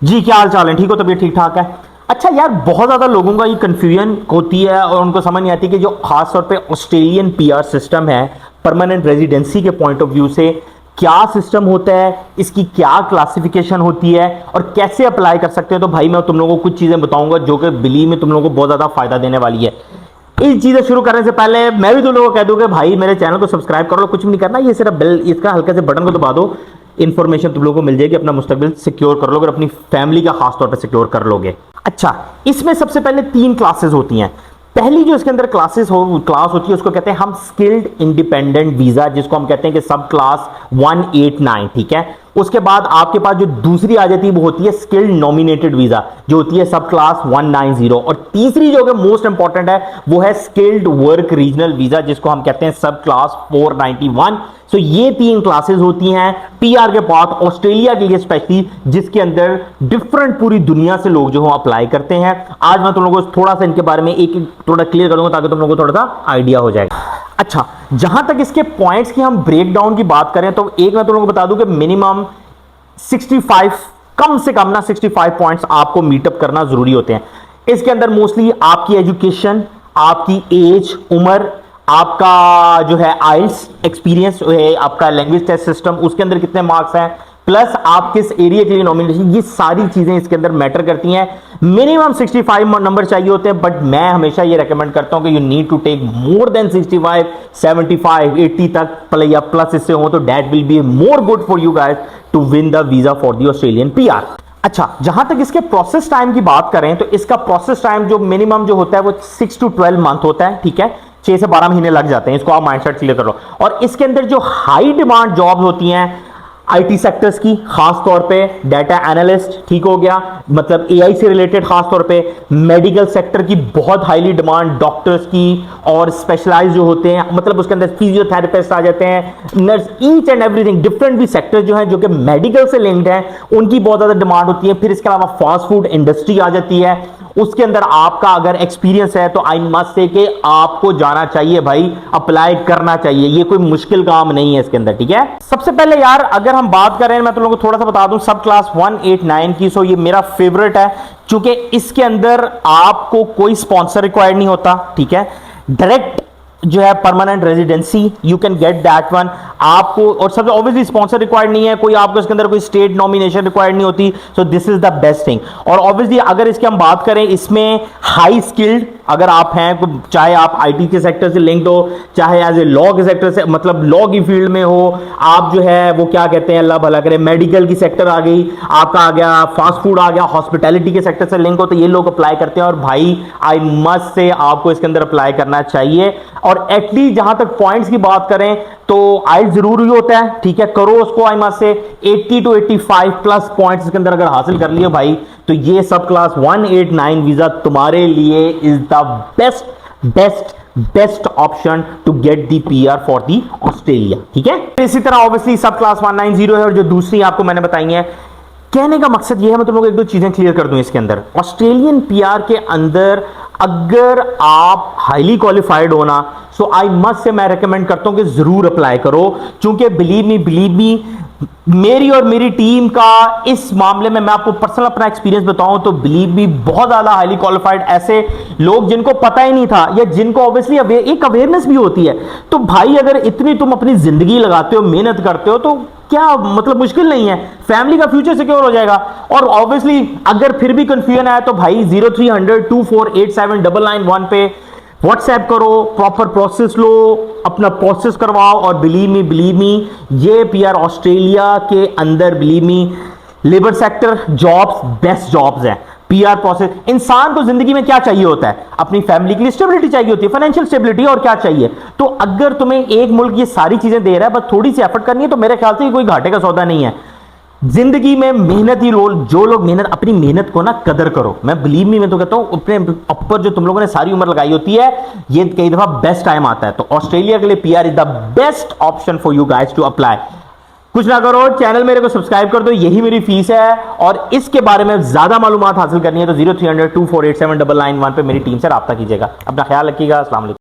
जी क्या हाल चाल है? ठीक हो? तबीयत ठीक ठाक है? अच्छा यार, बहुत ज़्यादा लोगों का ये कन्फ्यूजन होती है और उनको समझ नहीं आती कि जो खास तौर पे ऑस्ट्रेलियन पीआर सिस्टम है, परमानेंट रेजिडेंसी के पॉइंट ऑफ व्यू से क्या सिस्टम होता है, इसकी क्या क्लासिफिकेशन होती है और कैसे अप्लाई कर सकते हैं। तो भाई मैं तुम लोगों को कुछ चीज़ें बताऊंगा जो कि बिलीव में तुम लोगों को बहुत ज़्यादा फायदा देने वाली है। इस चीज़ें शुरू करने से पहले मैं भी तुम लोगों को कह दूं कि भाई मेरे चैनल को सब्सक्राइब कर लो, कुछ भी नहीं करना, ये सिर्फ बेल इसका हल्के से बटन को दबा दो, इंफॉर्मेशन तुम लोगों को मिल जाएगी, अपना मुस्तकबिल सिक्योर कर लोगे और अपनी फैमिली का खास तौर पर सिक्योर कर लोगे। अच्छा, इसमें सबसे पहले 3 क्लासेस होती हैं। पहली जो इसके अंदर क्लास होती है उसको कहते हैं हम स्किल्ड इंडिपेंडेंट वीजा, जिसको हम कहते हैं कि सब क्लास 189। ठीक है, उसके बाद आपके पास जो दूसरी आ जाती है वो होती है स्किल्ड नॉमिनेटेड वीजा, जो होती है सब क्लास 190। और तीसरी जो कि मोस्ट इंपॉर्टेंट है वो है स्किल्ड वर्क रीजनल वीजा, जिसको हम कहते हैं सब क्लास 491। सो ये 3 क्लासेस होती हैं पीआर के पास ऑस्ट्रेलिया के लिए स्पेशली, जिसके अंदर डिफरेंट पूरी दुनिया से लोग जो हो अप्लाई करते हैं। आज मैं तुम लोगों को थोड़ा सा इनके बारे में एक थोड़ा क्लियर करूंगा ताकि तुम लोगों को थोड़ा सा आइडिया हो जाएगा। अच्छा, जहां तक इसके पॉइंट्स की हम ब्रेक डाउन की बात करें तो एक मैं तुम लोगों को बता दूं कि मिनिमम 65, कम से कम ना 65 पॉइंट्स आपको मीटअप करना जरूरी होते हैं। इसके अंदर मोस्टली आपकी एजुकेशन, आपकी एज, उम्र, आपका जो है आइल्स एक्सपीरियंस है, आपका लैंग्वेज टेस्ट सिस्टम, उसके अंदर कितने मार्क्स हैं, प्लस आप किस एरिया के लिए नॉमिनेशन, ये सारी चीजें इसके अंदर मैटर करती हैं। मिनिमम 65 नंबर चाहिए होते हैं, बट मैं हमेशा ये रेकमेंड करता हूं कि you need to take more than 65, 75, 80 तक या प्लस इससे हो तो that will be more good for you guys to win the visa for the Australian PR. अच्छा, जहां तक इसके प्रोसेस टाइम की बात करें तो इसका प्रोसेस टाइम जो मिनिमम जो होता है वो 6 to 12 मंथ होता है। ठीक है, 6 से 12 महीने लग जाते हैं, इसको आप माइंडसेट क्लियर कर लो। और इसके अंदर जो हाई डिमांड जॉब्स होती हैं आईटी सेक्टर्स की, खास तौर पे डाटा एनालिस्ट, ठीक हो गया, मतलब एआई से रिलेटेड, खास तौर पे मेडिकल सेक्टर की बहुत हाईली डिमांड, डॉक्टर्स की, और स्पेशलाइज जो होते हैं, मतलब उसके अंदर फिजियोथेरेपिस्ट आ जाते हैं, nurse, each and everything, different भी सेक्टर जो है जो कि मेडिकल से लिंक्ड है, उनकी बहुत ज्यादा डिमांड होती है। फिर इसके अलावा फास्ट फूड इंडस्ट्री आ जाती है, उसके अंदर आपका अगर एक्सपीरियंस है तो आई मस्ट से कि आपको जाना चाहिए भाई, अप्लाई करना चाहिए, ये कोई मुश्किल काम नहीं है इसके अंदर। ठीक है, सबसे पहले यार अगर हम बात करें, मैं तुम लोगों को थोड़ा सा बता दूं सब क्लास 189 की। सो ये मेरा फेवरेट है क्योंकि इसके अंदर आपको कोई स्पॉन्सर रिक्वायर्ड नहीं होता। ठीक है, डायरेक्ट जो है permanent residency, you can get that one आपको, और सबसे ऑब्वियसली स्पॉन्सर रिक्वायर्ड नहीं है, कोई आपको इसके अंदर कोई स्टेट नॉमिनेशन रिक्वायर्ड नहीं होती। So this is the best thing. और ऑब्वियसली अगर इसकी हम बात करें, इसमें हाई स्किल्ड अगर आप हैं, चाहे आप आईटी के सेक्टर से लिंक्ड हो, चाहे एज ए लॉ के सेक्टर से, मतलब लॉ की फील्ड में हो, आप जो है वो क्या कहते हैं, अल्लाह भला करे, मेडिकल की सेक्टर आ गई, आपका आ गया फास्ट फूड आ गया, हॉस्पिटैलिटी के सेक्टर से लिंक हो, तो ये लोग अप्लाई करते हैं। और भाई आई मस्ट से आपको इसके अंदर अप्लाई करना चाहिए। और एटलीस्ट जहां तक पॉइंट्स की बात करें तो आइल्स जरूरी होता है। ठीक है, करो उसको, I must say 80 to 85 plus points इसके अंदर अगर हासिल कर लिए भाई, तो ये सब क्लास 189 वीजा तुम्हारे लिए is the best option to get the PR for the Australia. ठीक है, इसी तरह ऑब्वियसली सब क्लास 190 है, और जो दूसरी आपको मैंने बताई है। कहने का मकसद ये है, मैं तुम लोगों को एक दो चीजें क्लियर कर दूं इसके अंदर। ऑस्ट्रेलियन पीआर के अंदर अगर आप हाईली क्वालिफाइड होना, सो आई मस्ट से मैं रेकमेंड करता हूं कि जरूर अप्लाई करो, क्योंकि बिलीव मी मेरी और मेरी टीम का इस मामले में, मैं आपको पर्सनल अपना एक्सपीरियंस बताऊं तो बिलीव मी बहुत ज्यादा हाईली क्वालिफाइड ऐसे लोग जिनको पता ही नहीं था, या जिनको ऑब्वियसली एक अवेयरनेस भी होती है। तो भाई अगर इतनी तुम अपनी जिंदगी लगाते हो, मेहनत करते हो, तो क्या मतलब मुश्किल नहीं है, फैमिली का फ्यूचर सिक्योर हो जाएगा। और ऑब्वियसली अगर फिर भी कंफ्यूजन आया तो भाई 030024879991 पे व्हाट्सएप करो, प्रॉपर प्रोसेस लो, अपना प्रोसेस करवाओ। और बिलीव मी ये पीआर ऑस्ट्रेलिया के अंदर believe me labour sector jobs best jobs हैं। पीआर प्रोसेस, इंसान को जिंदगी में क्या चाहिए होता है, अपनी फैमिली के लिए स्टेबिलिटी चाहिए होती है, फाइनेंशियल स्टेबिलिटी, और क्या चाहिए। तो अगर तुम्हें एक मुल्क ये सारी चीजें दे रहा है, बस थोड़ी सी एफर्ट करनी है, तो मेरे ख्याल से कोई घाटे का सौदा नहीं है। जिंदगी में मेहनत ही रोल, जो लोग अपनी मेहनत को ना कदर करो। मैं बिलीव मी, मैं तो कहता हूं अपने ऊपर जो तुम लोगों ने सारी उम्र लगाई होती है, ये कई दफा बेस्ट टाइम आता है। तो ऑस्ट्रेलिया के लिए PR is the best option for you guys to apply. कुछ ना करो, चैनल मेरे को सब्सक्राइब कर दो, यही मेरी फीस है। और इसके बारे में ज्यादा मालूमात हासिल करनी है तो 030024879991 पे मेरी टीम से राब्ता कीजिएगा। अपना ख्याल रखिएगा। अस्सलाम वालेकुम।